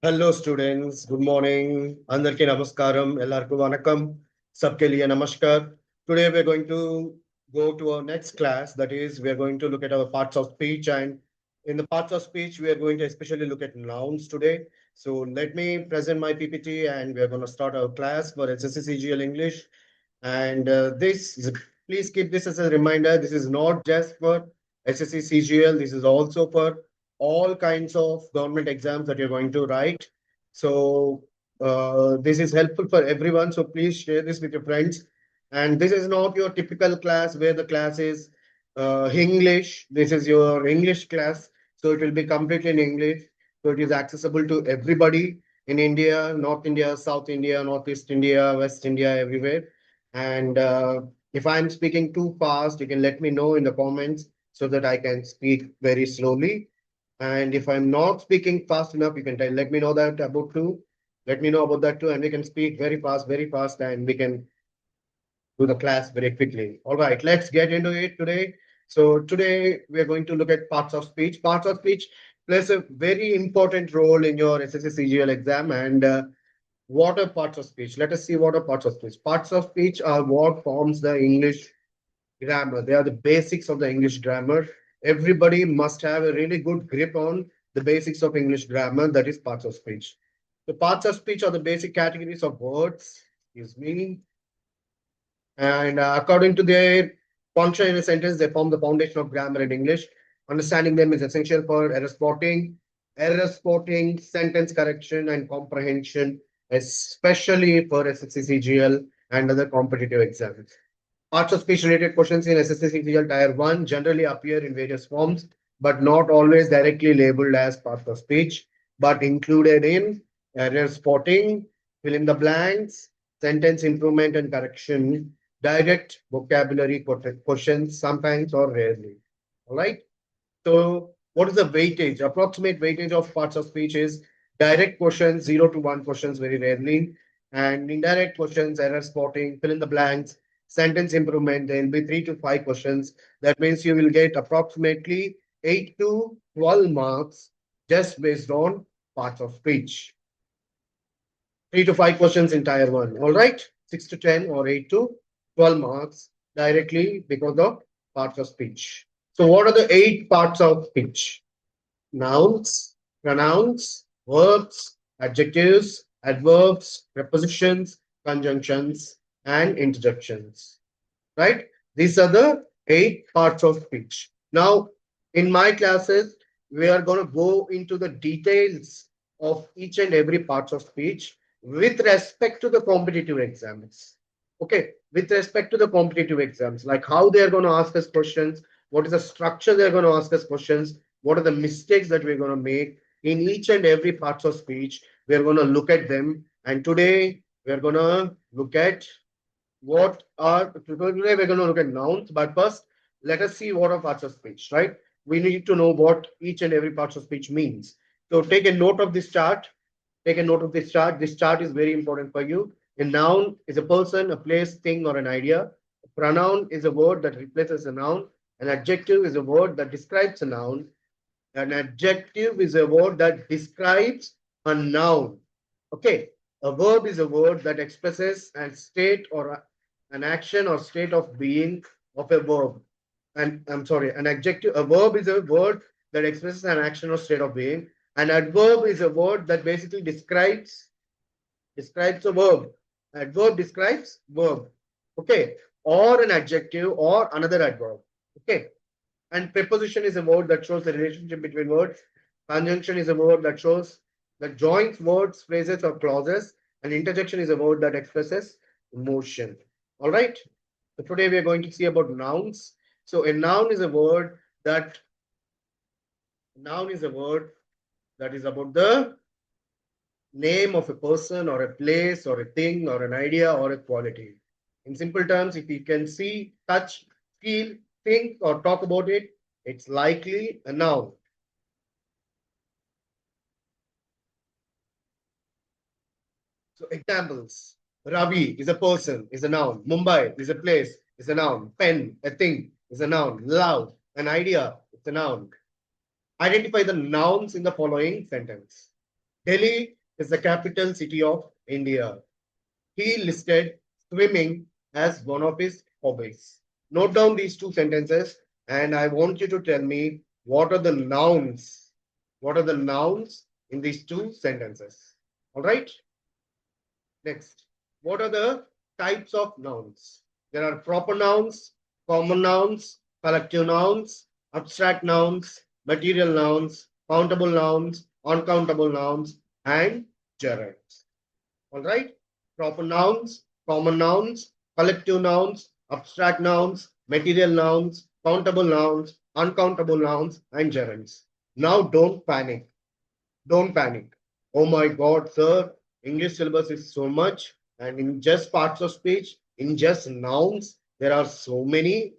Hello students, good morning. Andarki namaskaram, ellarku vanakkam, sabke liye namaskar. Today we are going to go to our next class. That is, we are going to look at our parts of speech, and in the parts of speech, we are going to especially look at nouns today. So let me present my PPT, and we are going to start our class for SSC CGL English. And please keep this as a reminder. This is not just for SSC CGL. This is also for all kinds of government exams that you're going to write. So this is helpful for everyone. So please share this with your friends. And this is not your typical class where the class is English. This is your English class. So it will be completely in English. So it is accessible to everybody in India, North India, South India, Northeast India, West India, everywhere. And if I'm speaking too fast, you can let me know in the comments so that I can speak very slowly. And if I'm not speaking fast enough, you can let me know that about too. Let me know about that too, and we can speak very fast, and we can do the class very quickly. All right, let's get into it today. So today we are going to look at parts of speech. Parts of speech plays a very important role in your SSC CGL exam, and what are parts of speech? Let us see what are parts of speech. Parts of speech are what forms the English grammar. They are the basics of the English grammar. Everybody must have a really good grip on the basics of English grammar, that is parts of speech. The parts of speech are the basic categories of words, excuse me, and according to their function in a sentence, they form the foundation of grammar in English. Understanding them is essential for error spotting, sentence correction, and comprehension, especially for SSC CGL and other competitive exams. Parts of speech related questions in SSC CGL Tier 1 generally appear in various forms, but not always directly labeled as parts of speech, but included in error spotting, fill in the blanks, sentence improvement and correction, direct vocabulary questions, sometimes or rarely. All right. So, what is the weightage? Approximate weightage of parts of speech is direct questions, 0 to 1 questions very rarely, and indirect questions, error spotting, fill in the blanks, sentence improvement, there will be 3 to 5 questions. That means you will get approximately 8 to 12 marks just based on parts of speech. 3 to 5 questions in tier one. All right. 6 to 10 or 8 to 12 marks directly because of parts of speech. So, what are the 8 parts of speech? Nouns, pronouns, verbs, adjectives, adverbs, prepositions, conjunctions, and interjections. Right? These are the 8 parts of speech. Now, in my classes, we are going to go into the details of each and every parts of speech with respect to the competitive exams. Okay, with respect to the competitive exams, like how they are going to ask us questions, what is the structure they are going to ask us questions, what are the mistakes that we're going to make in each and every parts of speech. We're going to look at them, and today we're going to look at what are today we're going to look at nouns, but first let us see what are parts of speech, right? We need to know what each and every parts of speech means. So take a note of this chart. Take a note of this chart. This chart is very important for you. A noun is a person, a place, thing, or an idea. A pronoun is a word that replaces a noun. An adjective is a word that describes a noun. An adjective is a word that describes a noun. Okay. A verb is a word that expresses an state or an action or state of being of a verb. And I'm sorry, an adjective, a verb is a word that expresses an action or state of being. An adverb is a word that basically describes a verb. Adverb describes verb. Okay. Or an adjective or another adverb. Okay. And preposition is a word that shows the relationship between words. Conjunction is a word that joins words, phrases, or clauses. And interjection is a word that expresses emotion. All right. So today we are going to see about nouns. So a noun is a word that is about the name of a person or a place or a thing or an idea or a quality. In simple terms, if you can see, touch, feel, think, or talk about it, it's likely a noun. So examples. Ravi is a person, is a noun. Mumbai is a place, is a noun. Pen, a thing, is a noun. Love, an idea, it's a noun. Identify the nouns in the following sentence. Delhi is the capital city of India. He listed swimming as one of his hobbies. Note down these two sentences and I want you to tell me what are the nouns. What are the nouns in these two sentences? All right. Next, what are the types of nouns? There are proper nouns, common nouns, collective nouns, abstract nouns, material nouns, countable nouns, uncountable nouns, and gerunds. All right. Proper nouns, common nouns, collective nouns, abstract nouns, material nouns, countable nouns, uncountable nouns, and gerunds. Now don't panic. Don't panic. Oh my God, sir, English syllabus is so much, and in just parts of speech, in just nouns, there are so many.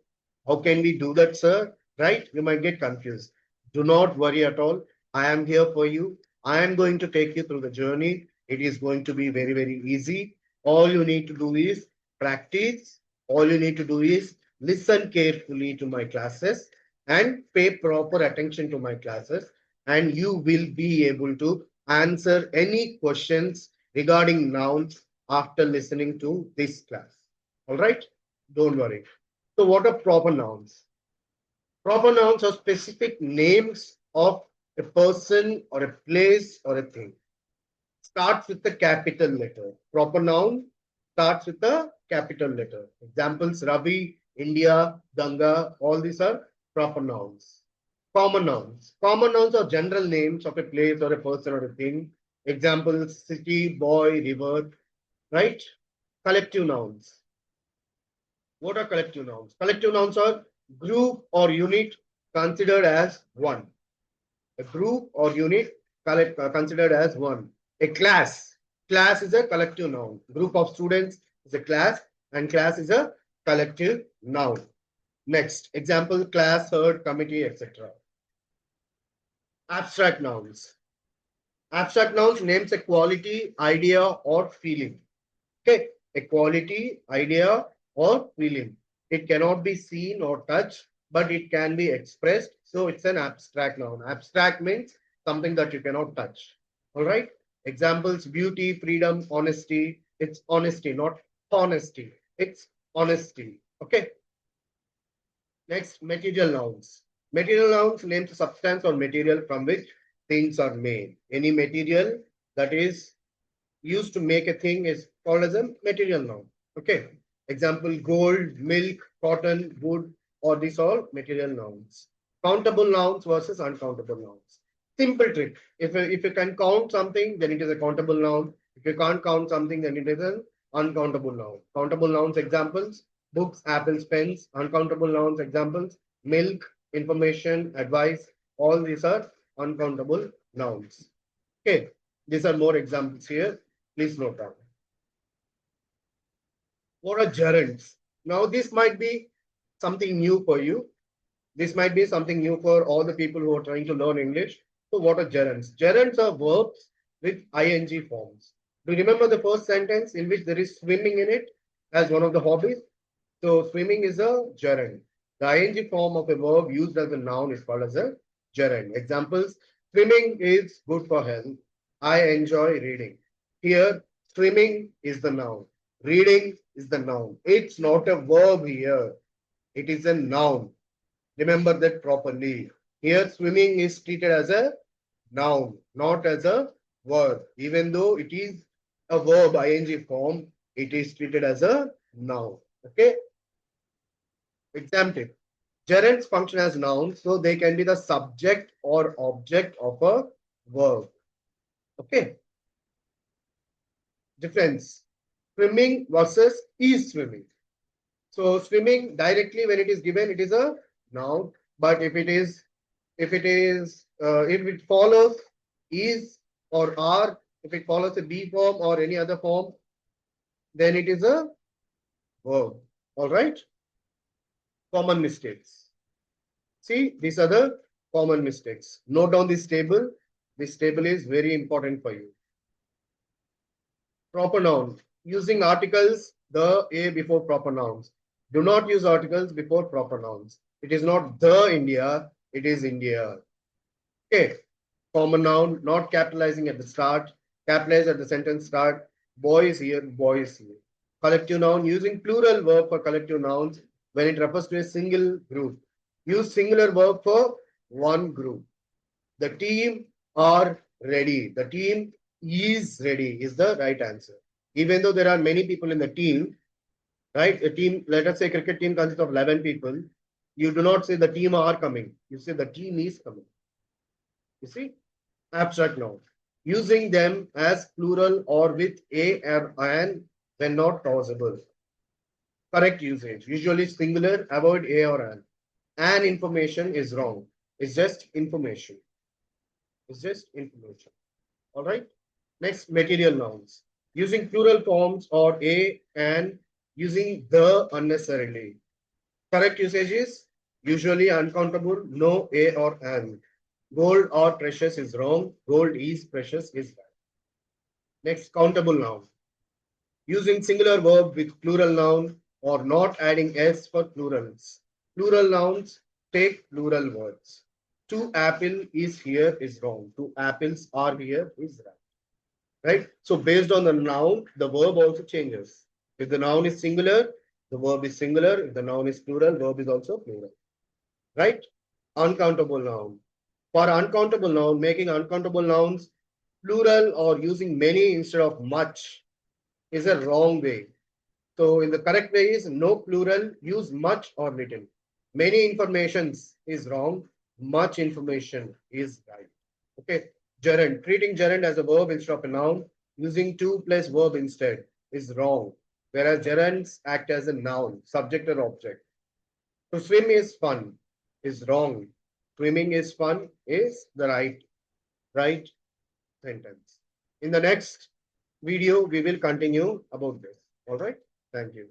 How can we do that, sir? Right? You might get confused. Do not worry at all. I am here for you. I am going to take you through the journey. It is going to be very, very easy. All you need to do is practice. All you need to do is listen carefully to my classes and pay proper attention to my classes, and you will be able to answer any questions regarding nouns after listening to this class. All right? Don't worry. So, what are proper nouns? Proper nouns are specific names of a person or a place or a thing. Starts with the capital letter. Proper noun starts with the capital letter. Examples: Ravi, India, Ganga, all these are proper nouns. Common nouns. Common nouns are general names of a place or a person or a thing. Examples: city, boy, river, right? Collective nouns. What are collective nouns? Collective nouns are group or unit considered as one. A group or unit considered as one. A class. Class is a collective noun. Group of students is a class, and class is a collective noun. Next, example: class, herd, committee, etc. Abstract nouns. Abstract nouns names a quality, idea, or feeling. Okay, a quality, idea, or feeling. It cannot be seen or touched, but it can be expressed. So it's an abstract noun. Abstract means something that you cannot touch. All right. Examples: beauty, freedom, honesty. It's honesty, not honesty. It's honesty. Okay. Next, material nouns. Material nouns names a substance or material from which things are made. Any material that is used to make a thing is called as a material noun. Okay. Example: gold, milk, cotton, wood, or these all material nouns. Countable nouns versus uncountable nouns. Simple trick. If you can count something, then it is a countable noun. If you can't count something, then it is an uncountable noun. Countable nouns examples: books, apples, pens. Uncountable nouns examples: milk, information, advice. All these are uncountable nouns. Okay. These are more examples here. Please note down. What are gerunds? Now, this might be something new for you. This might be something new for all the people who are trying to learn English. So, what are gerunds? Gerunds are verbs with ing forms. Do you remember the first sentence in which there is swimming in it as one of the hobbies? So, swimming is a gerund. The ing form of a verb used as a noun is called as a gerund. Examples: swimming is good for health. I enjoy reading. Here, swimming is the noun. Reading is the noun. It's not a verb here. It is a noun. Remember that properly. Here, swimming is treated as a noun, not as a verb. Even though it is a verb ing form, it is treated as a noun. Okay. Example: gerunds function as nouns, so they can be the subject or object of a verb. Okay. Difference: swimming versus is swimming. So swimming directly when it is given, it is a noun. But if it follows is or are, if it follows a be form or any other form, then it is a verb. All right. Common mistakes. See, these are the common mistakes. Note down this table. This table is very important for you. Proper noun. Using articles, the a before proper nouns. Do not use articles before proper nouns. It is not the India, it is India. Okay. Common noun, not capitalizing at the start, capitalize at the sentence start. Boy is here, boy is here. Collective noun, using plural verb for collective nouns when it refers to a single group. Use singular verb for one group. The team are ready. The team is ready is the right answer. Even though there are many people in the team, right? A team, let us say cricket team consists of 11 people. You do not say the team are coming. You say the team is coming. You see? Abstract noun. Using them as plural or with a or an when not possible. Correct usage. Usually singular, avoid a or an. An information is wrong. It's just information. It's just information. All right. Next, material nouns. Using plural forms or a and using the unnecessarily. Correct usage is usually uncountable, no a or an. Gold or precious is wrong. Gold is precious is right. Next, countable noun. Using singular verb with plural noun or not adding s for plurals. Plural nouns take plural words. Two apple is here is wrong. Two apples are here is right. Right? So based on the noun, the verb also changes. If the noun is singular, the verb is singular. If the noun is plural, verb is also plural. Right? Uncountable noun. For uncountable noun, making uncountable nouns plural or using many instead of much is a wrong way. So in the correct way is no plural, use much or little. Many informations is wrong. Much information is right. Okay. Gerund. Treating gerund as a verb instead of a noun, using to plus verb instead is wrong. Whereas gerunds act as a noun, subject or object. To swim is fun is wrong. Swimming is fun is the right sentence. In the next video, we will continue about this. All right. Thank you.